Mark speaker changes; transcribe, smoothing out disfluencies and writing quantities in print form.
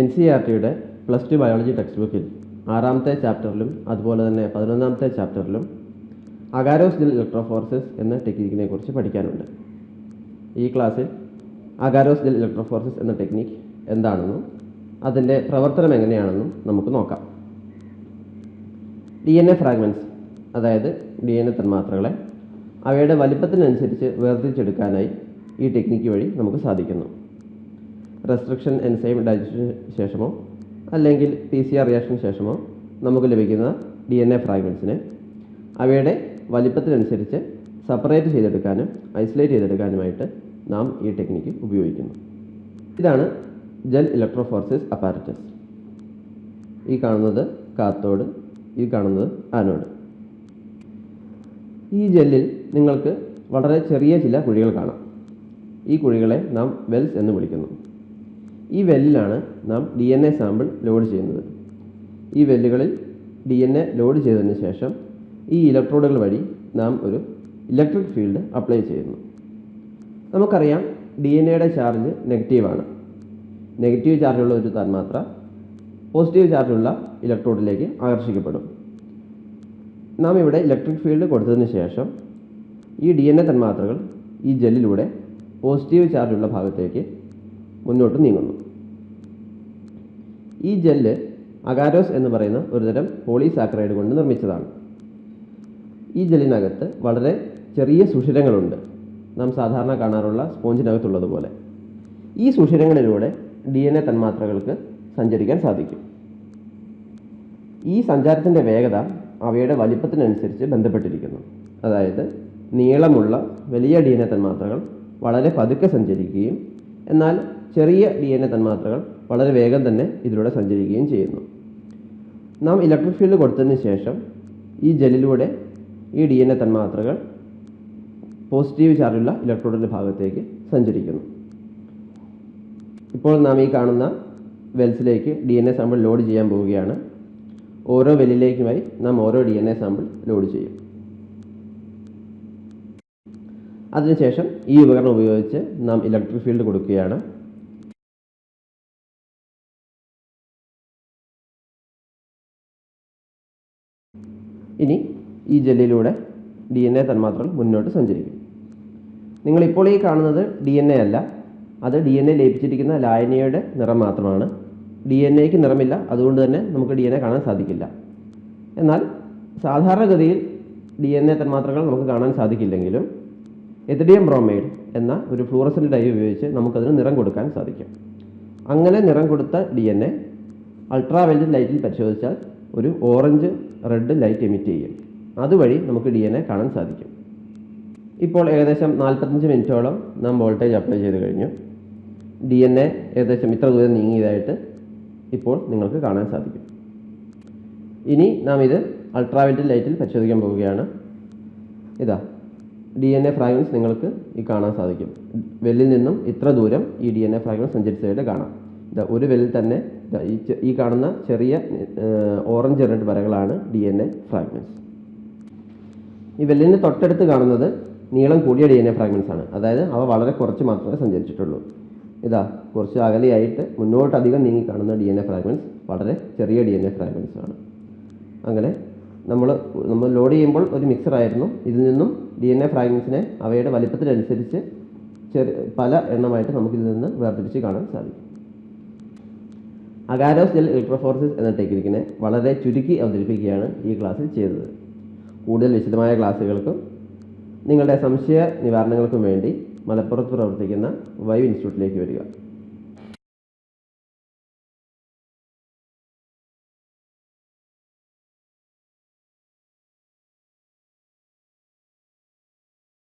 Speaker 1: NCERTയുടെ +2 biology text ബുക്കിൽ 6ാമത്തെ ചാപ്റ്ററിലും അതുപോലെ തന്നെ 11ാമത്തെ ചാപ്റ്ററിലും അഗാരോസ് ജെൽ ഇലക്ട്രോഫോറസിസ് എന്ന ടെക്നിക്കിനെ കുറിച്ച് പഠിക്കാനുണ്ട്. ഈ ക്ലാസ്സിൽ അഗാരോസ് ജെൽ ഇലക്ട്രോഫോറസിസ് എന്ന ടെക്നിക്ക് എന്താണെന്നും അതിൻ്റെ പ്രവർത്തനം എങ്ങനെയാണെന്നും നമുക്ക് നോക്കാം. DNA ഫ്രാഗ്മെൻറ്റ്സ്, അതായത് DNA തന്മാത്രകളെ അവയുടെ വലിപ്പത്തിനനുസരിച്ച് വേർതിരിച്ചെടുക്കാനായി ഈ ടെക്നിക്ക് വഴി നമുക്ക് സാധിക്കുന്നു. റെസ്ട്രിക്ഷൻ എൻസൈം ഡൈജഷന് ശേഷമോ അല്ലെങ്കിൽ PCR റിയാക്ഷന് ശേഷമോ നമുക്ക് ലഭിക്കുന്ന DNA ഫ്രാഗ്മെൻറ്റ്സിനെ അവയുടെ വലിപ്പത്തിനനുസരിച്ച് സെപ്പറേറ്റ് ചെയ്തെടുക്കാനും ഐസൊലേറ്റ് ചെയ്തെടുക്കാനുമായിട്ട് നാം ഈ ടെക്നിക്ക് ഉപയോഗിക്കുന്നു. ഇതാണ് ജെൽ ഇലക്ട്രോഫോറസിസ് അപ്പാരറ്റസ്. ഈ കാണുന്നത് കാത്തോഡ്, ഈ കാണുന്നത് ആനോഡ്. ഈ ജെല്ലിൽ നിങ്ങൾക്ക് വളരെ ചെറിയ ചില കുഴികൾ കാണാം. ഈ കുഴികളെ നാം വെൽസ് എന്ന് വിളിക്കുന്നു. ഈ വെല്ലിലാണ് നാം DNA സാമ്പിൾ ലോഡ് ചെയ്യുന്നത്. ഈ വെല്ലുകളിൽ DNA ലോഡ് ചെയ്തതിന് ശേഷം ഈ ഇലക്ട്രോഡുകൾ വഴി നാം ഒരു ഇലക്ട്രിക് ഫീൽഡ് അപ്ലൈ ചെയ്യുന്നു. നമുക്കറിയാം DNAയുടെ ചാർജ് നെഗറ്റീവാണ്. നെഗറ്റീവ് ചാർജുള്ള ഒരു തന്മാത്ര പോസിറ്റീവ് ചാർജുള്ള ഇലക്ട്രോഡിലേക്ക് ആകർഷിക്കപ്പെടും. നാം ഇവിടെ ഇലക്ട്രിക് ഫീൽഡ് കൊടുത്തതിന് ശേഷം ഈ DNA തന്മാത്രകൾ ഈ ജെല്ലിലൂടെ പോസിറ്റീവ് ചാർജുള്ള ഭാഗത്തേക്ക് മുന്നോട്ട് നീങ്ങുന്നു. ഈ ജെല്ല് അഗാരോസ് എന്ന് പറയുന്ന ഒരുതരം പോളിസാക്കറൈഡ് കൊണ്ട് നിർമ്മിച്ചതാണ്. ഈ ജെല്ലിനകത്ത് വളരെ ചെറിയ സുഷിരങ്ങളുണ്ട്, നാം സാധാരണ കാണാറുള്ള സ്പോഞ്ചിനകത്തുള്ളതുപോലെ. ഈ സുഷിരങ്ങളിലൂടെ DNA തന്മാത്രകൾക്ക് സഞ്ചരിക്കാൻ സാധിക്കും. ഈ സഞ്ചാരത്തിൻ്റെ വേഗത അവയുടെ വലിപ്പത്തിനനുസരിച്ച് ബന്ധപ്പെട്ടിരിക്കുന്നു. അതായത് നീളമുള്ള വലിയ DNA തന്മാത്രകൾ വളരെ പതുക്കെ സഞ്ചരിക്കുകയും എന്നാൽ ചെറിയ DNA തന്മാത്രകൾ വളരെ വേഗം തന്നെ ഇതിലൂടെ സഞ്ചരിക്കുകയും ചെയ്യുന്നു. നാം ഇലക്ട്രിക് ഫീൽഡ് കൊടുത്തതിന് ശേഷം ഈ ജെല്ലിലൂടെ ഈ DNA തന്മാത്രകൾ പോസിറ്റീവ് ചാർജുള്ള ഇലക്ട്രോഡിൻ്റെ ഭാഗത്തേക്ക് സഞ്ചരിക്കുന്നു. ഇപ്പോൾ നാം ഈ കാണുന്ന വെൽസിലേക്ക് DNA സാമ്പിൾ ലോഡ് ചെയ്യാൻ പോവുകയാണ്. ഓരോ വെല്ലിലേക്കുമായി നാം ഓരോ DNA സാമ്പിൾ ലോഡ് ചെയ്യും. അതിനുശേഷം ഈ ഉപകരണം ഉപയോഗിച്ച് നാം ഇലക്ട്രിക് ഫീൽഡ് കൊടുക്കുകയാണ്. ഇനി ഈ ജെല്ലിലൂടെ DNA തന്മാത്രകൾ മുന്നോട്ട് സഞ്ചരിക്കും. നിങ്ങളിപ്പോൾ ഈ കാണുന്നത് DNA അല്ല, അത് DNA ലയിപ്പിച്ചിരിക്കുന്ന ലായനിയുടെ നിറം മാത്രമാണ്. DNAക്ക് നിറമില്ല, അതുകൊണ്ട് തന്നെ നമുക്ക് DNA കാണാൻ സാധിക്കില്ല. എന്നാൽ സാധാരണഗതിയിൽ DNA തന്മാത്രകൾ നമുക്ക് കാണാൻ സാധിക്കില്ലെങ്കിലും എഥിഡിയം ബ്രോമൈഡ് എന്ന ഒരു ഫ്ലൂറസെൻ്റ് ഡൈ ഉപയോഗിച്ച് നമുക്കതിന് നിറം കൊടുക്കാൻ സാധിക്കും. അങ്ങനെ നിറം കൊടുത്ത DNA അൾട്രാവയലറ്റ് ലൈറ്റിൽ പരിശോധിച്ചാൽ ഒരു ഓറഞ്ച് റെഡ് ലൈറ്റ് എമിറ്റ് ചെയ്യും. അതുവഴി നമുക്ക് DNA കാണാൻ സാധിക്കും. ഇപ്പോൾ ഏകദേശം 45 മിനിറ്റോളം നാം വോൾട്ടേജ് അപ്ലൈ ചെയ്ത് കഴിഞ്ഞു. DNA ഏകദേശം ഇത്ര ദൂരം നീങ്ങിയതായിട്ട് ഇപ്പോൾ നിങ്ങൾക്ക് കാണാൻ സാധിക്കും. ഇനി നാം ഇത് അൾട്രാവയലറ്റ് ലൈറ്റിൽ പരിശോധിക്കാൻ പോവുകയാണ്. ഇതാ DNA ഫ്രാഗ്മെൻറ്റ്സ് നിങ്ങൾക്ക് ഈ കാണാൻ സാധിക്കും. വെല്ലിൽ നിന്നും ഇത്ര ദൂരം ഈ DNA ഫ്രാഗ്മെൻറ്റ്സ് സഞ്ചരിച്ചതായിട്ട് കാണാം. ഇതാ ഒരു വെല്ലിൽ തന്നെ ഈ കാണുന്ന ചെറിയ ഓറഞ്ച് റെഡ് വരകളാണ് DNA ഫ്രാഗ്മെൻറ്റ്സ്. ഈ വെല്ലിന് തൊട്ടടുത്ത് കാണുന്നത് നീളം കൂടിയ DNA ഫ്രാഗ്മെൻറ്റ്സ് ആണ്. അതായത് അവ വളരെ കുറച്ച് മാത്രമേ സഞ്ചരിച്ചിട്ടുള്ളൂ. ഇതാ കുറച്ച് അകലെയായിട്ട് മുന്നോട്ടധികം നീങ്ങി കാണുന്ന DNA ഫ്രാഗ്മെൻറ്റ്സ് വളരെ ചെറിയ DNA ഫ്രാഗ്മെൻറ്റ്സ് ആണ്. അങ്ങനെ നമ്മൾ ലോഡ് ചെയ്യുമ്പോൾ ഒരു മിക്സർ ആയിരുന്നു. ഇതിൽ നിന്നും DNA ഫ്രാഗ്മെൻറ്റ്സിനെ അവയുടെ വലിപ്പത്തിനനുസരിച്ച് പല എണ്ണമായിട്ട് നമുക്കിതിൽ നിന്ന് വേർതിരിച്ച് കാണാൻ സാധിക്കും. അഗാരോസ് ജെൽ ഇലക്ട്രോഫോറസിസ് എന്ന ടെക്നിക്കിനെ വളരെ ചുരുക്കി അവതരിപ്പിക്കുകയാണ് ഈ ക്ലാസ്സിൽ ചെയ്തത്. കൂടുതൽ വിശദമായ ക്ലാസ്സുകൾക്കും നിങ്ങളുടെ സംശയ നിവാരണങ്ങൾക്കും വേണ്ടി മലപ്പുറത്ത് പ്രവർത്തിക്കുന്ന വൈവ് ഇൻസ്റ്റിറ്റ്യൂട്ടിലേക്ക് വരിക.